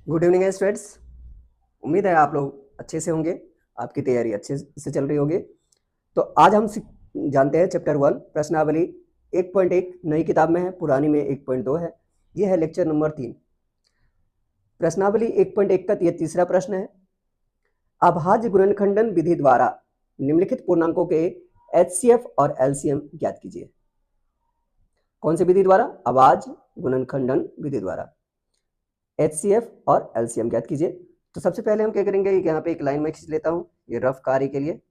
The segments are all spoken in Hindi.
Good evening students. उम्मीद है आप लोग अच्छे से होंगे, आपकी तैयारी अच्छे से चल रही होगी। तो आज हम जानते हैं चैप्टर 1 प्रश्नावली 1.1 नई किताब में है, पुरानी में 1.2 है। यह है लेक्चर नंबर 3। प्रश्नावली 1.1 का यह तीसरा प्रश्न है। अभाज्य गुणनखंडन विधि द्वारा निम्नलिखित पूर्णांकों के एचसीएफ और एलसीएम ज्ञात कीजिए। कौन सी विधि द्वारा? अभाज्य गुणनखंडन विधि द्वारा एचसीएफ और एलसीएम ज्ञात कीजिए। तो सबसे पहले हम क्या करेंगे, यहाँ पे एक लाइन में खींच लेता हूँ। ये रफ कार्य के लिए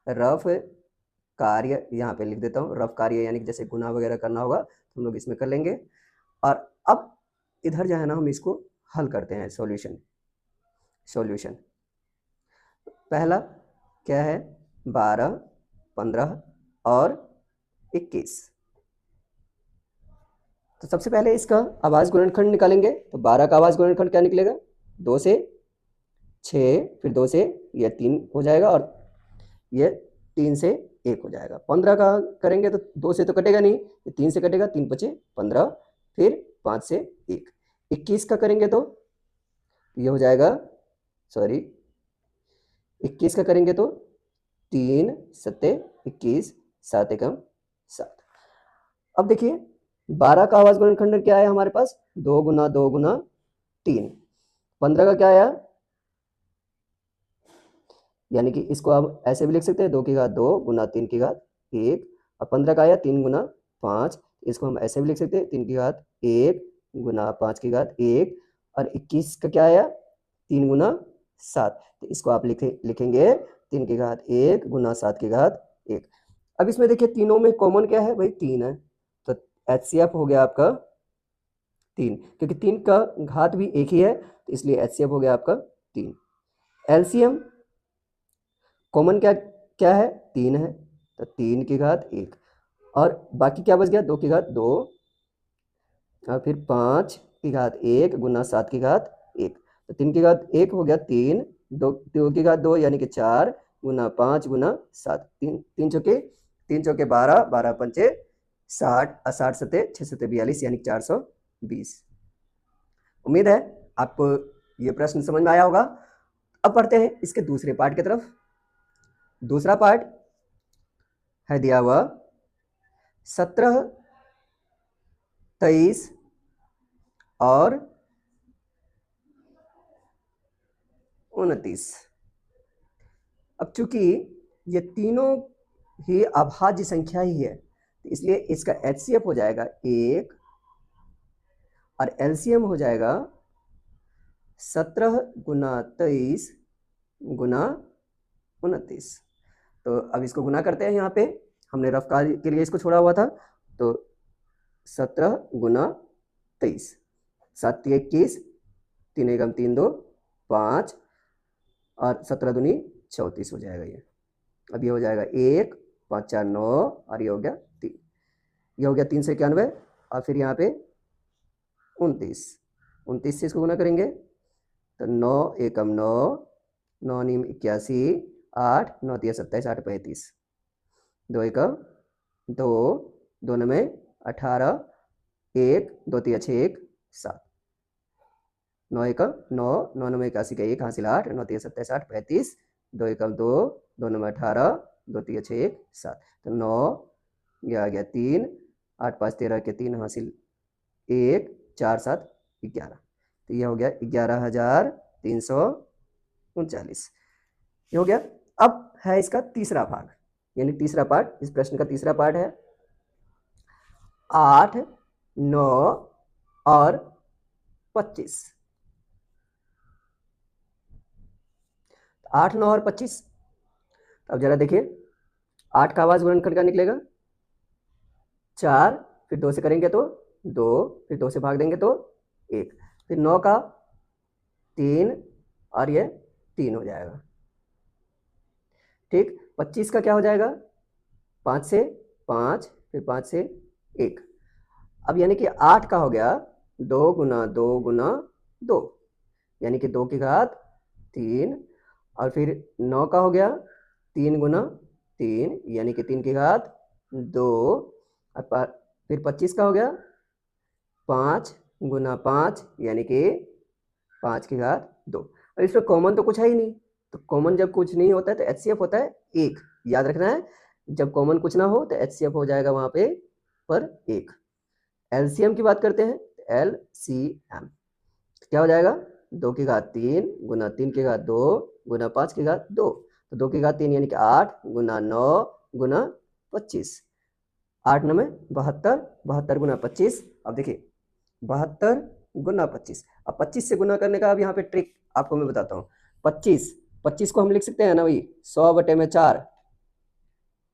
रफ कार्य यहाँ पे लिख देता हूँ। रफ कार्य यानी कि जैसे गुना वगैरह करना होगा तो हम लोग इसमें कर लेंगे। और अब इधर जो है ना, हम इसको हल करते हैं। सॉल्यूशन पहला क्या है? 12, 15 और 21। तो सबसे पहले इसका आवाज गुणनखंड निकालेंगे। तो 12 का आवाज गुणनखंड क्या निकलेगा? 2 से 6, फिर 2 से यह 3 हो जाएगा और ये 3 से 1 हो जाएगा। 15 का करेंगे तो 2 से तो कटेगा नहीं, 3 से कटेगा, 3 5 15, फिर 5 से 1। 21 का करेंगे तो ये हो जाएगा, 21 का करेंगे तो 3 7 21, 7 एकम 7। अब देखिए 12 का आवाज गुणनखंड क्या है हमारे पास? 2 गुना 2 गुना 3। 15 का क्या आया? यानी कि इसको आप ऐसे भी लिख सकते हैं, 2 की घात 2 गुना 3 की घात 1। और 15 का आया 3 गुना 5। इसको हम ऐसे भी लिख सकते हैं, 3 की घात 1 गुना 5 की घात 1। और 21 का क्या आया? 3 गुना 7। तो इसको आप लिखेंगे 3 की घात 1 गुना 7 की घात 1। अब इसमें देखिए तीनों में कॉमन क्या है भाई? 3 है। तो एचसीएफ हो गया आपका 3, क्योंकि 3 का घात भी एक ही है, तो इसलिए एचसीएफ हो गया आपका 3। एलसीएम कॉमन क्या क्या है? 3 है, तो 3 की घात 1। और बाकी क्या बच गया? 2 की घात 2 और फिर 5 की घात 1 गुना 7 की घात 1। तो 3 की घात 1 हो गया 3, 2 की घात 2 यानी कि 4 गुना 5 गुना 7। 3 चौके 12, 12 पंचे 60 और 60 सते 6 सते 42 यानी 420। उम्मीद है आपको ये प्रश्न समझ में आया होगा। अब पढ़ते हैं इसके दूसरे पार्ट की तरफ। दूसरा पार्ट है दिया हुआ 17, 23 और 29। अब चूंकि ये तीनों ही अभाज्य संख्या ही है, तो इसलिए इसका एचसीएफ हो जाएगा 1 और एलसीएम हो जाएगा 17 गुना 23 गुना 29। तो अब इसको गुना करते हैं। यहाँ पे हमने रफ कार्य के लिए इसको छोड़ा हुआ था। तो 17 गुना 23, 7 21, 3 एकम 3 2 5 और 17 दूनी 34 हो जाएगा ये। अब ये हो जाएगा 1 5 4 9 और ये हो गया 3। ये हो गया 391 और फिर यहाँ पे 29 से इसको गुना करेंगे तो 9 एकम 9, 9 नीम 81, 8 9 3 27, 8 35, 2 एकम 2, 2 में 18, 1 2 3 6 1 7, 9 एकम 9, 9 में 81 का 1 हासिल 8, 9 3 27, 8 35, 2 एकम 2, 2 में 18, 2 3 6 1 7। तो 9 ये आ गया 3, 8 5 13 के 3 हासिल 1, 4 7 11। तो ये हो गया 11,339। ये हो गया। अब है इसका तीसरा भाग, यानी तीसरा पार्ट। इस प्रश्न का तीसरा पार्ट है 8, 9 और 25। 8 9 और 25। अब जरा देखिए 8 का आवाज गुणनखंड क्या निकलेगा? 4, फिर 2 से करेंगे तो 2, फिर 2 से भाग देंगे तो 1, फिर 9 का 3 और ये 3 हो जाएगा। ठीक। 25 का क्या हो जाएगा? 5 से 5, फिर 5 से 1। अब यानी कि 8 का हो गया 2 गुना 2 गुना 2 यानी कि 2 की घात 3। और फिर 9 का हो गया 3 गुना 3 यानी कि 3 की घात 2। और फिर 25 का हो गया 5 गुना 5 यानी कि 5 की घात 2। अब इसमें कॉमन तो कुछ है ही नहीं, तो कॉमन जब कुछ नहीं होता है तो एचसीएफ होता है 1, याद रखना है। जब कॉमन कुछ ना हो तो एचसीएफ हो जाएगा वहां पे पर 1। एलसीएम की बात करते हैं, एलसीएम क्या हो जाएगा, 2 की घात 3 गुना 3 की घात 2 गुना 5 की घात 2, तो 2 की घात 3 यानी कि 8 गुना 9 गुना 25, 8 9 में 72, 72 गुना 25। अब देखिए 72 गुना 25, अब 25 से गुना करने का अब यहाँ पे ट्रिक आपको मैं बताता हूँ। 25 25 को हम लिख सकते हैं ना भाई 100/4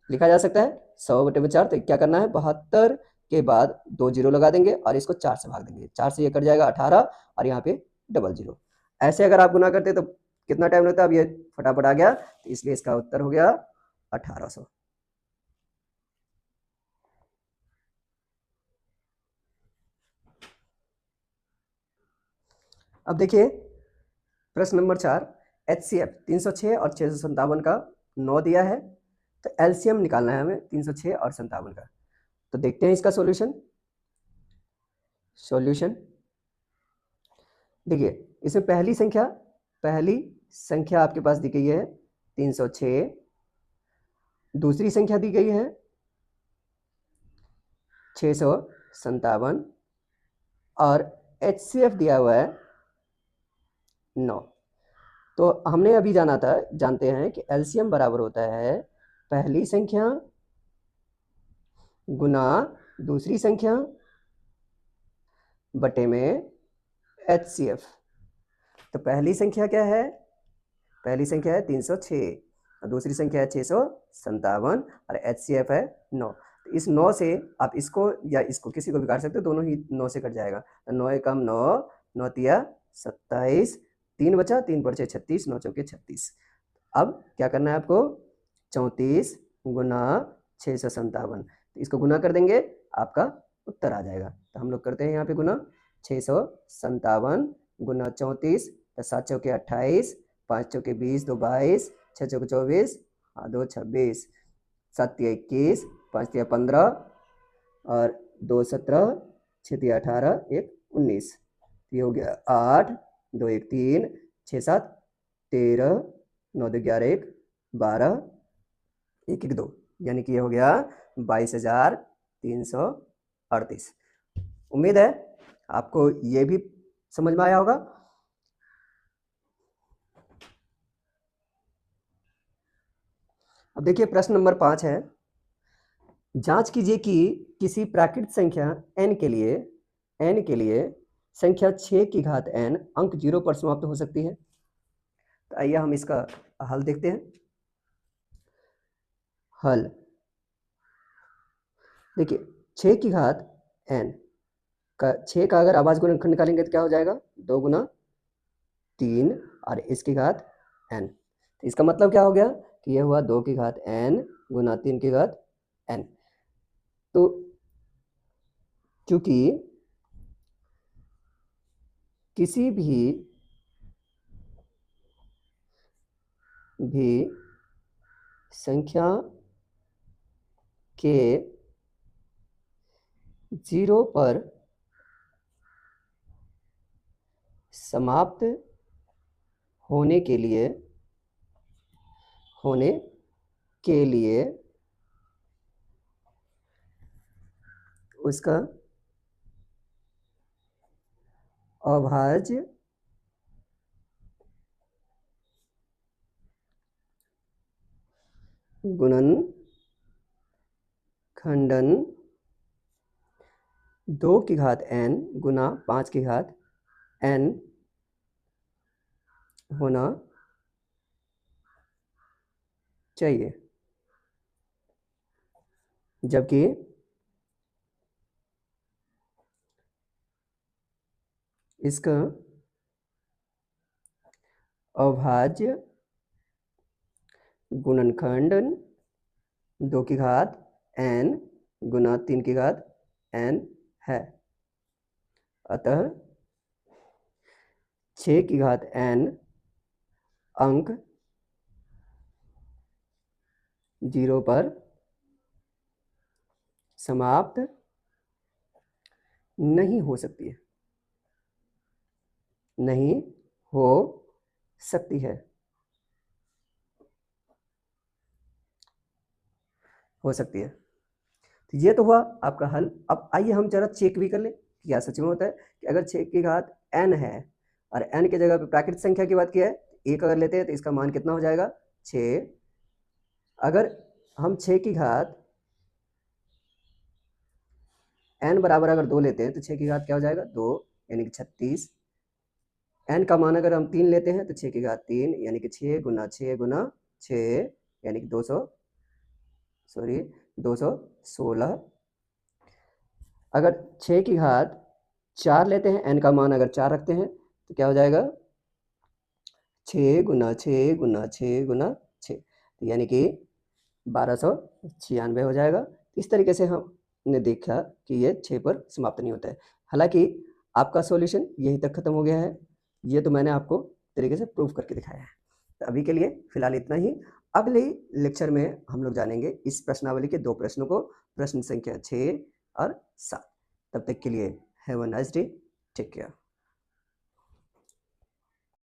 लिखा जा सकता है, 100/4। तो क्या करना है, 72 के बाद 2 जीरो लगा देंगे और इसको 4 से भाग देंगे, 4 से ये कट जाएगा 18 और यहाँ पे डबल जीरो। ऐसे अगर आप गुना करते तो कितना टाइम लगता है, अब ये फटाफट आ गया, तो इसलिए इसका उत्तर हो गया 1800। अब देखिए प्रश्न नंबर 4, HCF 306 और 657 का 9 दिया है, तो एलसीएम निकालना है हमें 306 और 57 का। तो देखते हैं इसका सॉल्यूशन। देखिए इसमें पहली संख्या आपके पास दी गई है 306, दूसरी संख्या दी गई है 657 और HCF दिया हुआ है 9। तो हमने अभी जानते हैं कि एलसीएम बराबर होता है पहली संख्या गुना दूसरी संख्या बटे में HCF। तो पहली संख्या क्या है, पहली संख्या है 306 और दूसरी संख्या है 657 और HCF है 9। तो इस 9 से आप इसको या इसको किसी को भी काट सकते हो, दोनों ही 9 से कट जाएगा। तो 9 एकम 9, 9 तिया 27, 3 बचा, 3 पर 6 36, 9 चौके 36। अब क्या करना है आपको, 34 गुना 657, तो इसको गुना कर देंगे आपका उत्तर आ जाएगा। तो हम लोग करते हैं यहाँ पे गुना, 657 गुना 34, 7 चौके 28, 5 चौके 20, 2 22, 6 चौके 24, 2 26, 7 तिया 21, 5 तिया 15 और 2 17, 6 तिया 18, 1 19, ये हो गया 8, 2 1 3, 6 7 13, 9 2 11 1 12, 1 1 2, यानी कि ये हो गया 22,338। उम्मीद है आपको ये भी समझ में आया होगा। अब देखिए प्रश्न नंबर 5 है, जांच कीजिए कि किसी प्राकृत संख्या n के लिए संख्या 6 की घात n अंक 0 पर समाप्त हो सकती है। तो आइए हम इसका हल देखते हैं। हल देखिए 6 की घात n का 6 का अगर आवाज गुणनखंड निकालेंगे तो क्या हो जाएगा, 2 गुना 3 और इसकी घात n। तो इसका मतलब क्या हो गया कि यह हुआ 2 की घात n गुना 3 की घात n। तो चूंकि किसी भी संख्या के 0 पर समाप्त होने के लिए उसका अभाज्य गुणनखंडन 2 की घात n गुना 5 की घात n होना चाहिए, जबकि इसका अभाज्य गुणनखंडन 2 की घात n गुना 3 की घात n है। अतः 6 की घात n अंक 0 पर समाप्त नहीं हो सकती है। नहीं हो सकती है। हो सकती है। तो ये तो हुआ आपका हल। अब आइए हम जरा चेक भी कर लें कि क्या सच में होता है कि अगर 6 की घात n है और n की जगह पे प्राकृतिक संख्या की बात की है, एक अगर लेते हैं तो इसका मान कितना हो जाएगा 6। अगर हम 6 की घात n बराबर अगर 2 लेते हैं तो 6 की घात क्या हो जाएगा 2 यानी कि 36। n का मान अगर हम 3 लेते हैं तो 6 की घात 3 यानी कि 6 गुना 6 गुना 6 यानी कि 216। अगर 6 की घात 4 लेते हैं, n का मान अगर 4 रखते हैं तो क्या हो जाएगा 6 गुना 6 गुना 6 गुना 6 यानी कि 1296 हो जाएगा। इस तरीके से हमने देखा कि ये 6 पर समाप्त नहीं होता है। हालांकि आपका सॉल्यूशन यहीं तक खत्म हो गया है। ये तो मैंने आपको तरीके से प्रूव करके दिखाया है। तो अभी के लिए फिलहाल इतना ही। अगले लेक्चर में हम लोग जानेंगे इस प्रश्नावली के 2 प्रश्नों को, प्रश्न संख्या 6 और 7। तब तक के लिए have a nice day, take care.